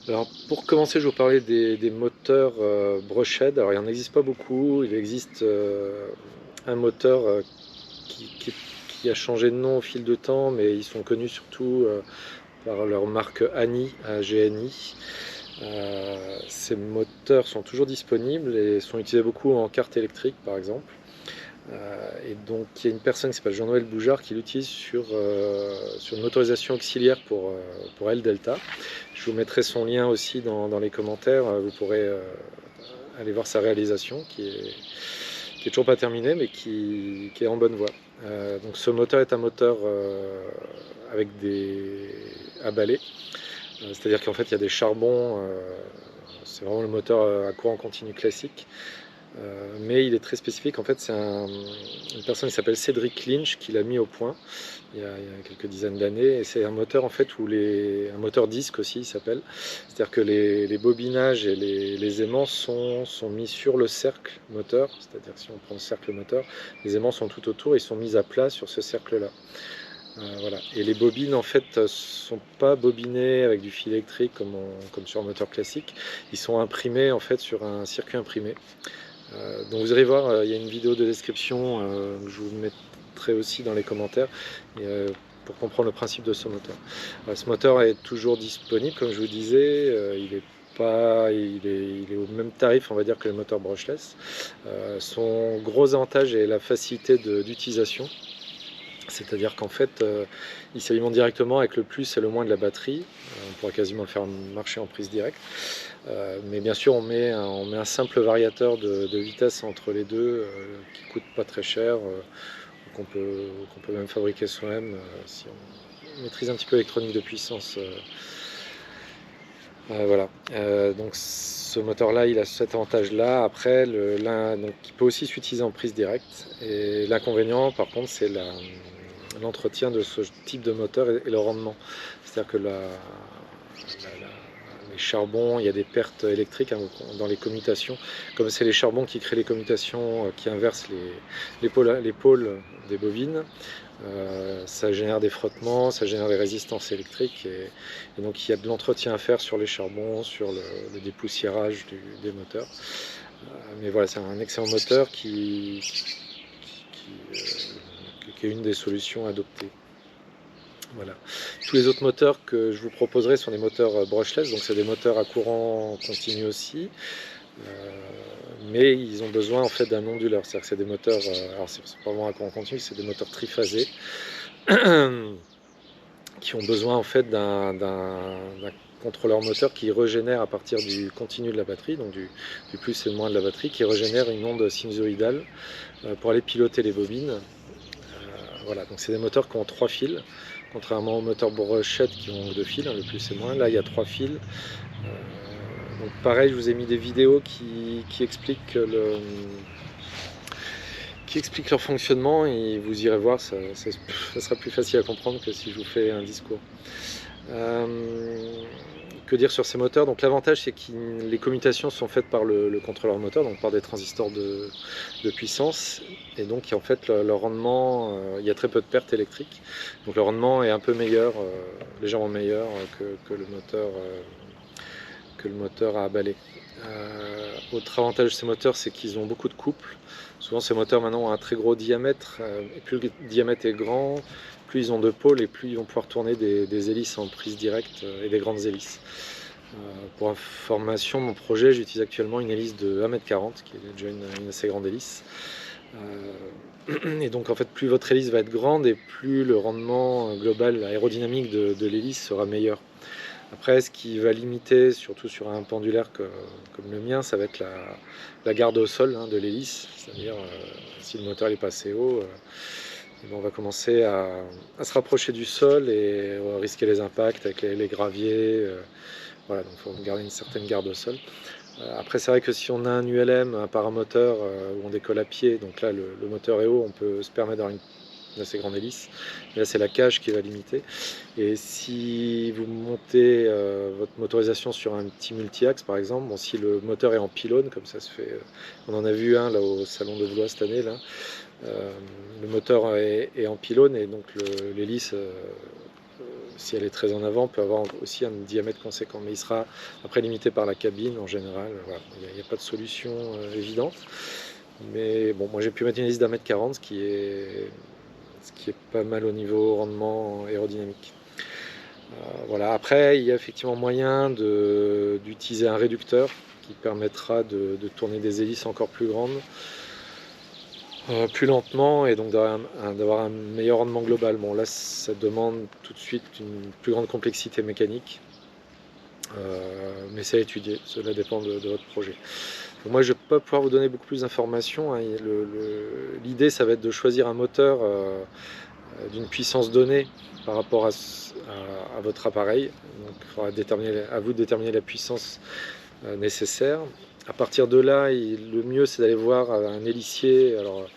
Alors pour commencer, je vais vous parler des moteurs Brushed. Alors il n'en existe pas beaucoup. Il existe un moteur qui a changé de nom au fil de temps, mais ils sont connus surtout par leur marque ANI, AGNI. Ces moteurs sont toujours disponibles et sont utilisés beaucoup en carte électrique par exemple. Et donc il y a une personne qui s'appelle Jean-Noël Boujard qui l'utilise sur une motorisation auxiliaire pour L-Delta. Je vous mettrai son lien aussi dans les commentaires, vous pourrez aller voir sa réalisation qui est toujours pas terminée mais qui est en bonne voie. Donc ce moteur est un moteur avec à balai, c'est-à-dire qu'en fait il y a des charbons, c'est vraiment le moteur à courant continu classique. Mais il est très spécifique. En fait, c'est une personne qui s'appelle Cédric Lynch qui l'a mis au point il y a quelques dizaines d'années. Et c'est un moteur en fait un moteur disque aussi, il s'appelle. C'est-à-dire que les bobinages et les aimants sont mis sur le cercle moteur. C'est-à-dire que si on prend le cercle moteur, les aimants sont tout autour et ils sont mis à plat sur ce cercle-là. Voilà. Et les bobines en fait sont pas bobinées avec du fil électrique comme sur un moteur classique. Ils sont imprimés en fait sur un circuit imprimé. Donc vous allez voir, il y a une vidéo de description que je vous mettrai aussi dans les commentaires pour comprendre le principe de ce moteur. Ce moteur est toujours disponible, comme je vous disais, il est au même tarif on va dire que le moteur brushless. Son gros avantage est la facilité d'utilisation. C'est-à-dire qu'en fait, il s'alimente directement avec le plus et le moins de la batterie. On pourra quasiment le faire marcher en prise directe. Mais bien sûr, on met un simple variateur de vitesse entre les deux qui ne coûte pas très cher, qu'on peut même fabriquer soi-même si on maîtrise un petit peu l'électronique de puissance. Voilà. Donc ce moteur-là, il a cet avantage-là. Après, donc, il peut aussi s'utiliser en prise directe. Et l'inconvénient, par contre, c'est l'entretien de ce type de moteur et le rendement. C'est-à-dire que les charbons, il y a des pertes électriques dans les commutations. Comme c'est les charbons qui créent les commutations, qui inversent les pôles des bobines, ça génère des frottements, ça génère des résistances électriques et donc il y a de l'entretien à faire sur les charbons, sur le dépoussiérage des moteurs. Mais voilà, c'est un excellent moteur qui est une des solutions adoptées. Voilà. Tous les autres moteurs que je vous proposerai sont des moteurs brushless, donc c'est des moteurs à courant continu aussi, mais ils ont besoin en fait d'un onduleur, c'est-à-dire que c'est des moteurs, alors c'est pas vraiment à courant continu, c'est des moteurs triphasés qui ont besoin en fait d'un contrôleur moteur qui régénère à partir du continu de la batterie, donc du plus et le moins de la batterie, qui régénère une onde sinusoïdale pour aller piloter les bobines. Voilà, donc c'est des moteurs qui ont 3 fils, contrairement aux moteurs Brushed qui ont 2 fils, le plus et le moins. Là, il y a 3 fils. Donc pareil, je vous ai mis des vidéos qui expliquent leur fonctionnement et vous irez voir, ça sera plus facile à comprendre que si je vous fais un discours. Que dire sur ces moteurs? Donc l'avantage c'est que les commutations sont faites par le contrôleur moteur, donc par des transistors de puissance, et donc en fait leur rendement, il y a très peu de pertes électriques, donc le rendement est un peu meilleur, légèrement meilleur que le moteur à balai. Autre avantage de ces moteurs, c'est qu'ils ont beaucoup de couples. Souvent ces moteurs maintenant ont un très gros diamètre, et plus le diamètre est grand, plus ils ont de pôles et plus ils vont pouvoir tourner des hélices en prise directe et des grandes hélices. Pour information, mon projet, j'utilise actuellement une hélice de 1,40 m, qui est déjà une assez grande hélice. Et donc en fait, plus votre hélice va être grande et plus le rendement global aérodynamique de l'hélice sera meilleur. Après, ce qui va limiter, surtout sur un pendulaire comme le mien, ça va être la garde au sol de l'hélice. C'est-à-dire, si le moteur est pas assez haut, on va commencer à se rapprocher du sol et on va risquer les impacts avec les graviers. Voilà, donc il faut garder une certaine garde au sol. Après, c'est vrai que si on a un ULM, un paramoteur où on décolle à pied, donc là le moteur est haut, on peut se permettre d'avoir une assez grande hélice. Et là, c'est la cage qui va limiter. Et si vous montez votre motorisation sur un petit multi-axe, par exemple, bon, si le moteur est en pylône, comme ça se fait, on en a vu un là au salon de Vlois cette année, là, le moteur est en pylône et donc l'hélice si elle est très en avant, peut avoir aussi un diamètre conséquent. Mais il sera après limité par la cabine en général. Voilà. Il n'y a pas de solution évidente. Mais bon, moi j'ai pu mettre une hélice d'1,40 m, ce qui est pas mal au niveau rendement aérodynamique. Voilà. Après, il y a effectivement moyen d'utiliser un réducteur qui permettra de tourner des hélices encore plus grandes, plus lentement, et donc d'avoir un meilleur rendement global. Bon, là, ça demande tout de suite une plus grande complexité mécanique, mais c'est à étudier, cela dépend de votre projet. Donc moi, je ne vais pas pouvoir vous donner beaucoup plus d'informations, hein. L'idée, ça va être de choisir un moteur d'une puissance donnée par rapport à votre appareil. Donc il faudra à vous de déterminer la puissance nécessaire. À partir de là, le mieux c'est d'aller voir un héliциer. Alors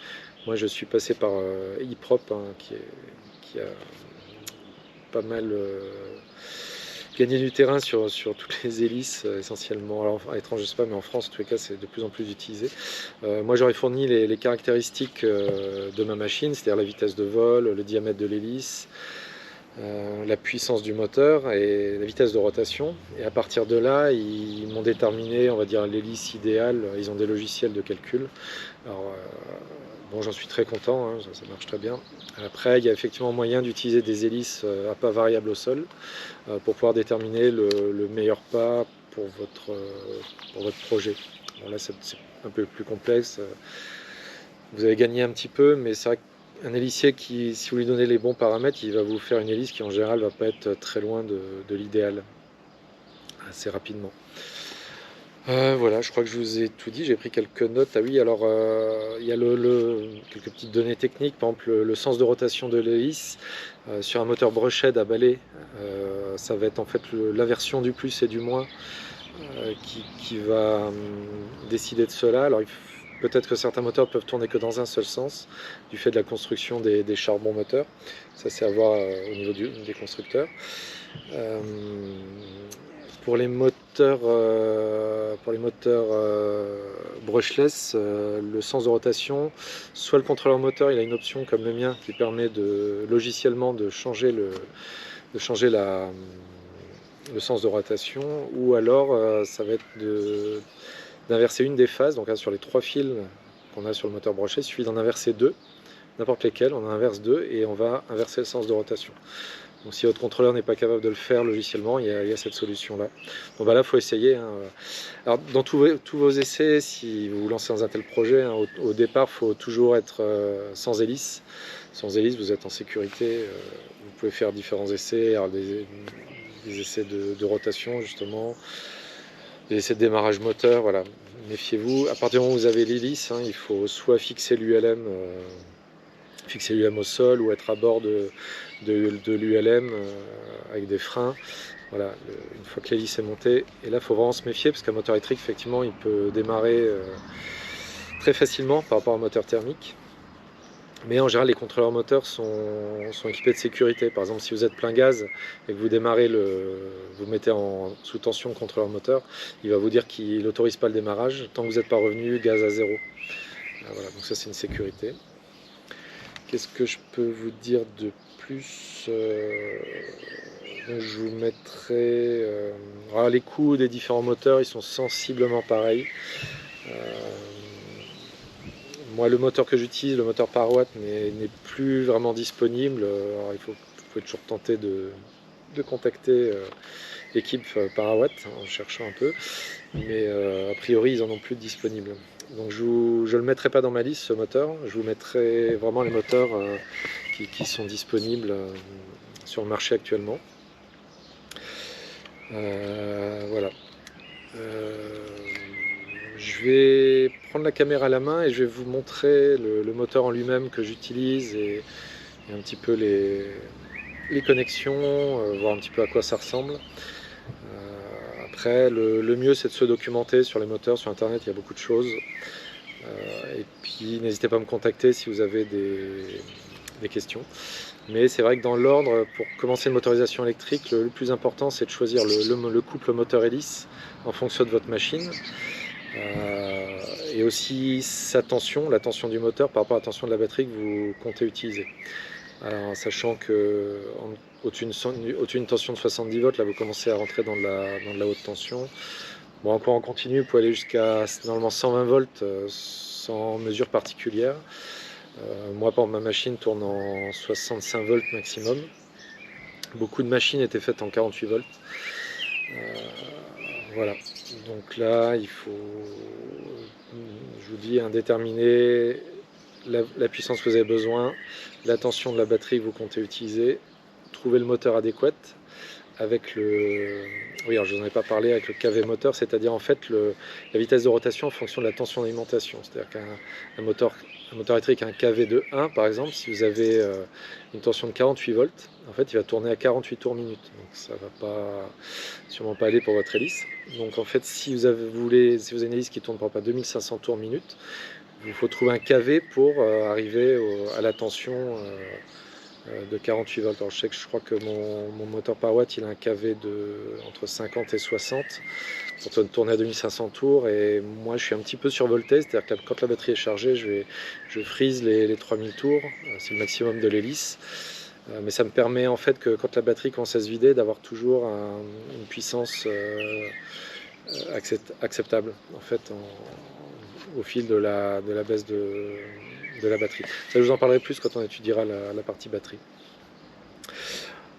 moi je suis passé par Hyprop, hein, qui a pas mal gagné du terrain sur toutes les hélices essentiellement. Alors à l'étranger je sais pas, mais en France en tous les cas c'est de plus en plus utilisé. Moi j'aurais fourni les caractéristiques de ma machine, c'est-à-dire la vitesse de vol, le diamètre de l'hélice, la puissance du moteur et la vitesse de rotation. Et à partir de là, ils m'ont déterminé, on va dire, l'hélice idéale. Ils ont des logiciels de calcul. Alors, bon, j'en suis très content, hein, ça marche très bien. Après, il y a effectivement moyen d'utiliser des hélices à pas variables au sol pour pouvoir déterminer le meilleur pas pour votre projet. Bon, là, c'est un peu plus complexe. Vous avez gagné un petit peu, mais c'est vrai qu'un hélicier qui, si vous lui donnez les bons paramètres, il va vous faire une hélice qui en général va pas être très loin de l'idéal, assez rapidement. Voilà, je crois que je vous ai tout dit, j'ai pris quelques notes. Ah oui, alors il y a quelques petites données techniques, par exemple le sens de rotation de l'hélice sur un moteur brochehead à balai, ça va être en fait l'inversion du plus et du moins qui va décider de cela. Alors peut-être que certains moteurs peuvent tourner que dans un seul sens, du fait de la construction des charbons moteurs. Ça, c'est à voir au niveau des constructeurs. Pour les moteurs, brushless, le sens de rotation, soit le contrôleur moteur, il a une option comme le mien qui permet logiciellement de changer le sens de rotation, ou alors ça va être d'inverser une des phases. Donc là, sur les 3 fils qu'on a sur le moteur brochet, il suffit d'en inverser 2, n'importe lesquels, on en inverse 2 et on va inverser le sens de rotation. Donc si votre contrôleur n'est pas capable de le faire logiciellement, il y a cette solution-là. Bon bah là, il faut essayer, hein. Alors dans tous vos essais, si vous vous lancez dans un tel projet, hein, au départ, il faut toujours être sans hélice. Sans hélice, vous êtes en sécurité. Vous pouvez faire différents essais, alors des essais de rotation justement, des essais de démarrage moteur, voilà. Méfiez-vous. À partir du moment où vous avez l'hélice, hein, il faut soit fixer l'ULM au sol ou être à bord de l'ULM avec des freins. Voilà, une fois que l'hélice est montée, et là il faut vraiment se méfier parce qu'un moteur électrique, effectivement, il peut démarrer très facilement par rapport à un moteur thermique. Mais en général, les contrôleurs moteurs sont équipés de sécurité. Par exemple, si vous êtes plein gaz et que vous démarrez vous mettez sous tension le contrôleur moteur, il va vous dire qu'il n'autorise pas le démarrage tant que vous n'êtes pas revenu gaz à 0. Voilà, donc ça c'est une sécurité. Qu'est-ce que je peux vous dire de plus? Je vous mettrai... alors les coûts des différents moteurs, ils sont sensiblement pareils. Moi, le moteur que j'utilise, le moteur par watt, n'est plus vraiment disponible. Alors, vous pouvez toujours tenter de contacter l'équipe Parawatt en cherchant un peu, mais a priori ils en ont plus de disponibles. Donc je ne le mettrai pas dans ma liste, ce moteur. Je vous mettrai vraiment les moteurs qui sont disponibles sur le marché actuellement. Voilà. Je vais prendre la caméra à la main et je vais vous montrer le moteur en lui-même que j'utilise et un petit peu les connexions, voir un petit peu à quoi ça ressemble. Après, le mieux c'est de se documenter sur les moteurs, sur internet, il y a beaucoup de choses. Et puis n'hésitez pas à me contacter si vous avez des questions. Mais c'est vrai que dans l'ordre, pour commencer une motorisation électrique, le plus important c'est de choisir le couple moteur-hélice en fonction de votre machine. Et aussi la tension du moteur par rapport à la tension de la batterie que vous comptez utiliser. Alors, sachant que au-dessus d'une tension de 70 volts, là vous commencez à rentrer dans de la haute tension. Bon, encore en continu, vous pouvez aller jusqu'à normalement 120 volts sans mesure particulière. Moi, pour ma machine, tourne en 65 volts maximum. Beaucoup de machines étaient faites en 48 volts. Voilà. Donc là, il faut, je vous dis, déterminer la puissance que vous avez besoin, la tension de la batterie que vous comptez utiliser, trouver le moteur adéquat avec le... Oui, alors je vous en ai pas parlé, avec le KV moteur, c'est-à-dire en fait la vitesse de rotation en fonction de la tension d'alimentation. C'est-à-dire qu'un moteur électrique, un KV de 1 par exemple, si vous avez une tension de 48 volts, en fait il va tourner à 48 tours minute. Donc ça va sûrement pas aller pour votre hélice. Donc en fait si vous avez une hélice qui tourne pas 2500 tours minute, il faut trouver un KV pour arriver à la tension de 48 volts. Alors je crois que mon moteur par watt il a un KV entre 50 et 60 pour tourner à 2500 tours, et moi je suis un petit peu survolté, c'est-à-dire que quand la batterie est chargée je freeze les 3000 tours, c'est le maximum de l'hélice. Mais ça me permet en fait que quand la batterie commence à se vider d'avoir toujours une puissance acceptable en fait au fil de la baisse de la batterie. Ça, je vous en parlerai plus quand on étudiera la partie batterie.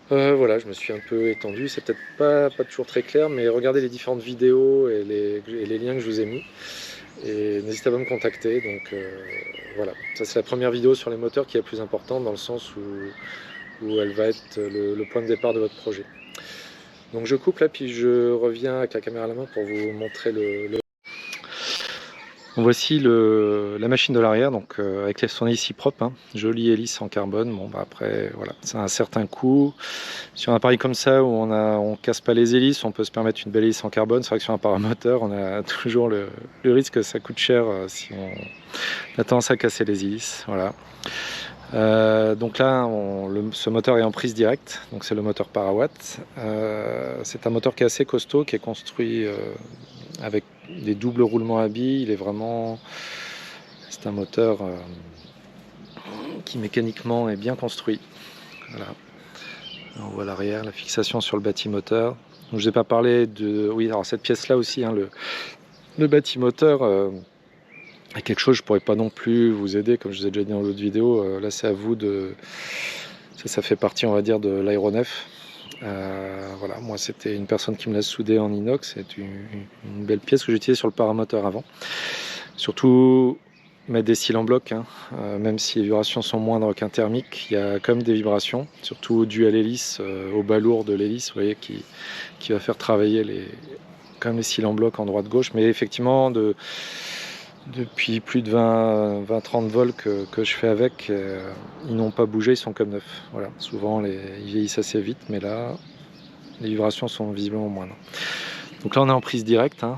Voilà, je me suis un peu étendu, c'est peut-être pas toujours très clair, mais regardez les différentes vidéos et les liens que je vous ai mis, et n'hésitez pas à me contacter. Donc voilà, ça c'est la première vidéo sur les moteurs qui est la plus importante, dans le sens où elle va être le point de départ de votre projet. Donc je coupe là, puis je reviens avec la caméra à la main pour vous montrer Voici la machine de l'arrière, donc avec son hélice si propre, hein. Jolie hélice en carbone. Bon, bah après, voilà, ça a un certain coût. Sur un appareil comme ça où on casse pas les hélices, on peut se permettre une belle hélice en carbone. C'est vrai que sur un paramoteur, on a toujours le risque que ça coûte cher si on a tendance à casser les hélices. Voilà. Donc là, ce moteur est en prise directe, donc c'est le moteur Parawatt. C'est un moteur qui est assez costaud, qui est construit avec des doubles roulements à billes. C'est un moteur qui mécaniquement est bien construit. Voilà. On voit l'arrière, la fixation sur le bâtimoteur. Je ne vous ai pas parlé de... Oui, alors cette pièce-là aussi, hein, le bâtimoteur est quelque chose, je ne pourrais pas non plus vous aider, comme je vous ai déjà dit dans l'autre vidéo. Là, c'est à vous de... Ça fait partie, on va dire, de l'aéronef. Voilà, moi c'était une personne qui me l'a soudé en inox. C'est une belle pièce que j'utilisais sur le paramoteur avant. Surtout mettre des cils en bloc, hein. Même si les vibrations sont moindres qu'un thermique, il y a quand même des vibrations, surtout dues à l'hélice, au bas lourd de l'hélice, vous voyez, qui va faire travailler quand même les cils en bloc en droite-gauche. Mais effectivement, depuis plus de 20-30 volts que je fais avec, ils n'ont pas bougé, ils sont comme neufs. Voilà. Souvent ils vieillissent assez vite, mais là les vibrations sont visiblement moindres. Donc là on est en prise directe, hein.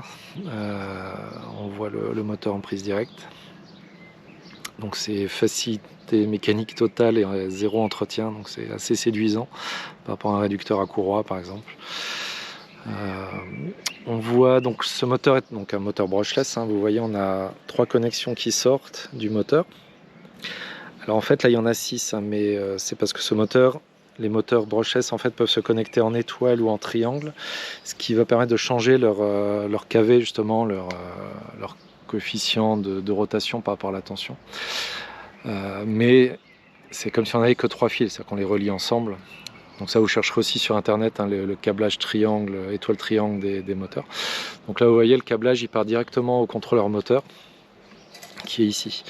On voit le moteur en prise directe. Donc c'est facilité mécanique totale et zéro entretien, donc c'est assez séduisant par rapport à un réducteur à courroie par exemple. On voit donc ce moteur est donc un moteur brushless, hein. Vous voyez, on a 3 connexions qui sortent du moteur. Alors en fait là il y en a 6, hein, mais c'est parce que les moteurs brushless en fait peuvent se connecter en étoile ou en triangle, ce qui va permettre de changer leur KV, justement, leur coefficient de rotation par rapport à la tension. Mais c'est comme si on n'avait que 3 fils, c'est-à-dire qu'on les relie ensemble. Donc ça, vous chercherez aussi sur internet, hein, le câblage triangle, étoile triangle des moteurs. Donc là vous voyez, le câblage il part directement au contrôleur moteur qui est ici.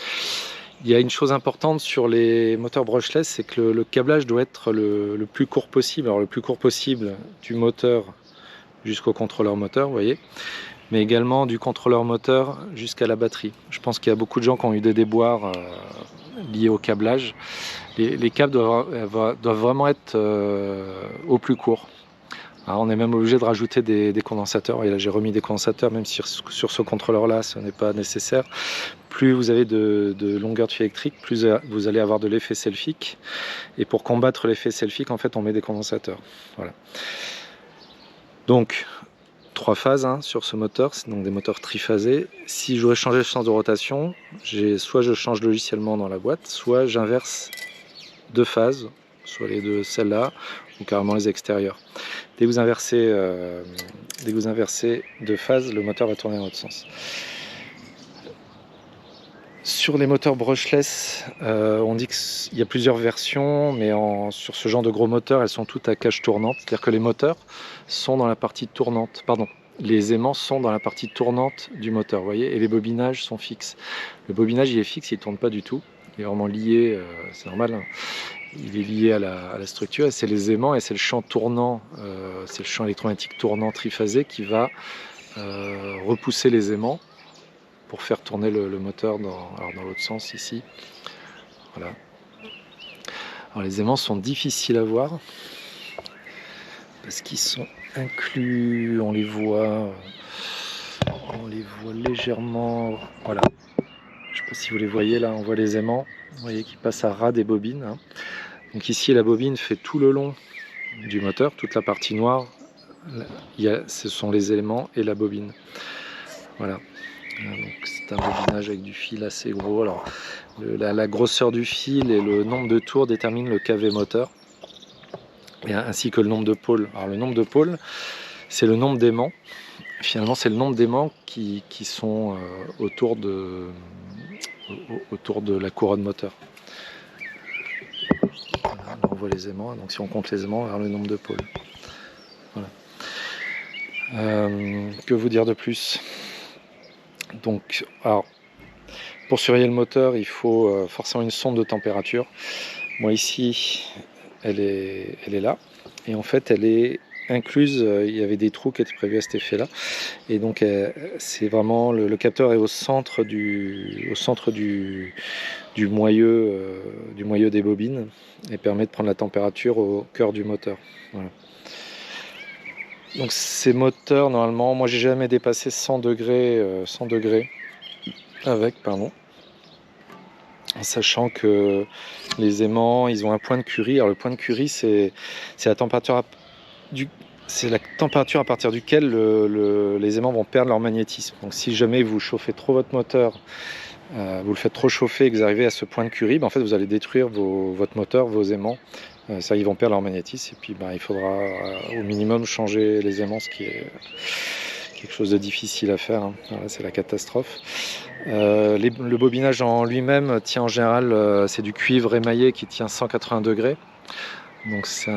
Il y a une chose importante sur les moteurs brushless, c'est que le câblage doit être le plus court possible. Alors le plus court possible du moteur jusqu'au contrôleur moteur, vous voyez, mais également du contrôleur moteur jusqu'à la batterie. Je pense qu'il y a beaucoup de gens qui ont eu des déboires liés au câblage. Les câbles doivent vraiment être au plus court. Alors on est même obligé de rajouter des condensateurs. Et là j'ai remis des condensateurs, même si sur ce contrôleur là ce n'est pas nécessaire. Plus vous avez de longueur de fil électrique, plus vous allez avoir de l'effet selfique. Et pour combattre l'effet selfique, en fait on met des condensateurs. Voilà. Donc 3 phases, hein, sur ce moteur, c'est donc des moteurs triphasés. Si je voudrais changer le sens de rotation, soit je change logiciellement dans la boîte, soit j'inverse deux phases, soit les deux celles-là, ou carrément les extérieures. Dès que vous inversez deux phases, le moteur va tourner dans l'autre sens. Sur les moteurs brushless, on dit qu'il y a plusieurs versions, mais sur ce genre de gros moteurs, elles sont toutes à cage tournante. C'est-à-dire que les moteurs sont dans la partie tournante, pardon, les aimants sont dans la partie tournante du moteur, vous voyez, et les bobinages sont fixes. Le bobinage, il est fixe, il ne tourne pas du tout. Il est vraiment lié, c'est normal, hein. Il est lié à la structure, et c'est les aimants, et c'est le champ tournant, c'est le champ électromagnétique tournant triphasé qui va repousser les aimants pour faire tourner le moteur dans l'autre sens ici. Voilà. Alors les aimants sont difficiles à voir parce qu'ils sont inclus, on les voit légèrement. Voilà. Je ne sais pas si vous les voyez là, on voit les aimants, vous voyez qui passent à ras des bobines, hein. Donc ici la bobine fait tout le long du moteur, toute la partie noire, ce sont les éléments et la bobine. Voilà. Donc c'est un bobinage avec du fil assez gros. Alors la grosseur du fil et le nombre de tours déterminent le KV moteur, ainsi que le nombre de pôles. Alors le nombre de pôles, c'est le nombre d'aimants. Finalement, c'est le nombre d'aimants qui sont autour de la couronne moteur. Voilà, on voit les aimants. Donc si on compte les aimants, on va voir le nombre de pôles. Voilà. Que vous dire de plus? Donc, alors, pour surveiller le moteur, il faut forcément une sonde de température. Moi ici, elle est là. Et en fait, elle est incluse. Il y avait des trous qui étaient prévus à cet effet-là. Et donc, c'est vraiment le capteur est au centre du moyeu des bobines et permet de prendre la température au cœur du moteur. Voilà. Donc ces moteurs, normalement, moi j'ai jamais dépassé 100 degrés avec, pardon. En sachant que les aimants, ils ont un point de Curie. Alors le point de Curie, c'est la température à partir duquel les aimants vont perdre leur magnétisme. Donc si jamais vous chauffez trop votre moteur, vous le faites trop chauffer et que vous arrivez à ce point de Curie, en fait vous allez détruire votre moteur, vos aimants. Ça, ils vont perdre leur magnétisme et puis il faudra au minimum changer les aimants, ce qui est quelque chose de difficile à faire, hein. Voilà, c'est la catastrophe. Le bobinage en lui-même tient en général, c'est du cuivre émaillé qui tient 180 degrés. Donc c'est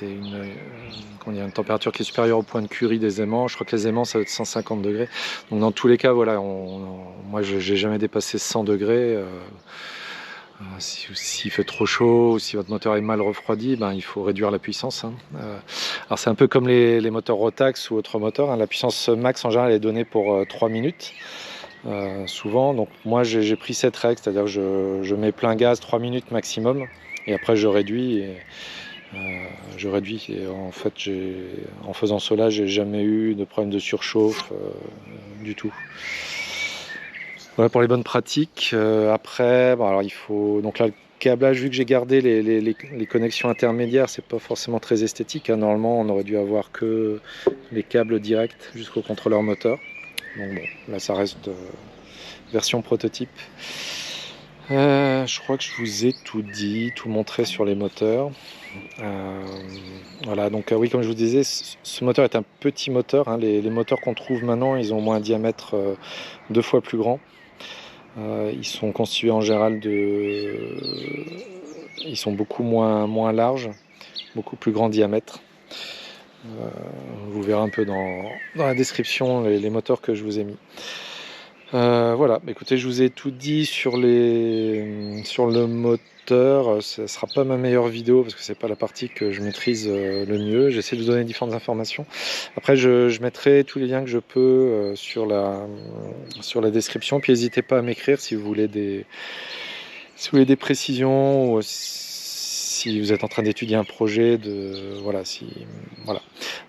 une température qui est supérieure au point de Curie des aimants. Je crois que les aimants ça va être 150 degrés. Donc dans tous les cas, voilà, moi j'ai jamais dépassé 100 degrés. S'il fait trop chaud ou si votre moteur est mal refroidi, il faut réduire la puissance, hein. Alors c'est un peu comme les moteurs Rotax ou autres moteurs, hein. La puissance max en général est donnée pour 3 minutes souvent. Donc moi j'ai pris cette règle, c'est-à-dire que je mets plein gaz 3 minutes maximum et après je réduis. Et en fait en faisant cela j'ai jamais eu de problème de surchauffe du tout. Voilà pour les bonnes pratiques. Après, alors il faut donc là le câblage, vu que j'ai gardé les connexions intermédiaires, c'est pas forcément très esthétique, hein. Normalement, on aurait dû avoir que les câbles directs jusqu'au contrôleur moteur. Donc bon, là ça reste version prototype. Je crois que je vous ai tout dit, tout montré sur les moteurs. Voilà, donc oui, comme je vous disais, ce moteur est un petit moteur, hein. Les moteurs qu'on trouve maintenant, ils ont au moins un diamètre 2 fois plus grand. Ils sont constitués en général ils sont beaucoup moins larges, beaucoup plus grand diamètre. Vous verrez un peu dans la description les moteurs que je vous ai mis. Voilà, écoutez, je vous ai tout dit sur le moteur. Ce ne sera pas ma meilleure vidéo parce que c'est pas la partie que je maîtrise le mieux. J'essaie de vous donner différentes informations. Après, je mettrai tous les liens que je peux sur la description. Puis n'hésitez pas à m'écrire si vous voulez des précisions ou si vous êtes en train d'étudier un projet. Voilà.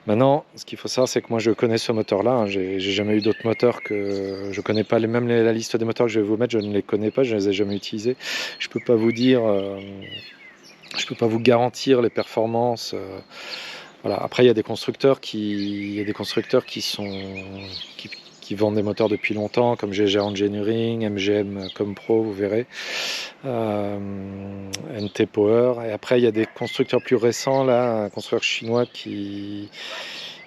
Maintenant, ce qu'il faut savoir, c'est que moi je connais ce moteur-là, hein. J'ai jamais eu d'autres moteurs que je connais pas. Même la liste des moteurs que je vais vous mettre, je ne les connais pas, je ne les ai jamais utilisés. Je peux pas vous dire, je peux pas vous garantir les performances. Voilà. Après, il y a des constructeurs qui qui vendent des moteurs depuis longtemps, comme GG Engineering, MGM Compro, vous verrez, NT Power. Et après, il y a des constructeurs plus récents, là, un constructeur chinois qui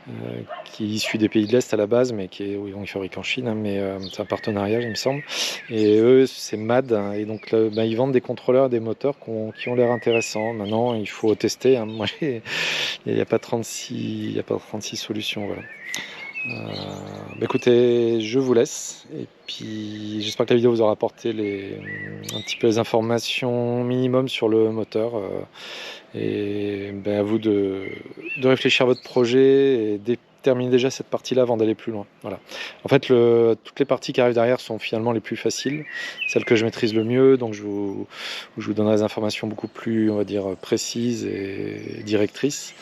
est issu des pays de l'Est à la base, mais qui est, oui, ils fabriquent en Chine, hein, mais c'est un partenariat, il me semble. Et eux, c'est MAD, hein, et donc là, bah, ils vendent des contrôleurs, des moteurs qui ont l'air intéressants. Maintenant, il faut tester, hein. Moi, il n'y a pas 36 solutions, voilà. Bah écoutez, je vous laisse, et puis j'espère que la vidéo vous aura apporté un petit peu les informations minimum sur le moteur, et ben, à vous de réfléchir à votre projet et déterminer déjà cette partie-là avant d'aller plus loin. Voilà. En fait, toutes les parties qui arrivent derrière sont finalement les plus faciles, celles que je maîtrise le mieux, donc je vous donnerai des informations beaucoup plus, on va dire, précises et directrices.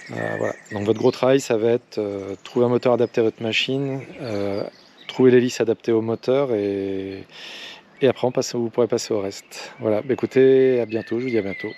Voilà. Donc votre gros travail, ça va être trouver un moteur adapté à votre machine, trouver l'hélice adaptée au moteur, et après vous pourrez passer au reste. Voilà, bah, écoutez, à bientôt, je vous dis à bientôt.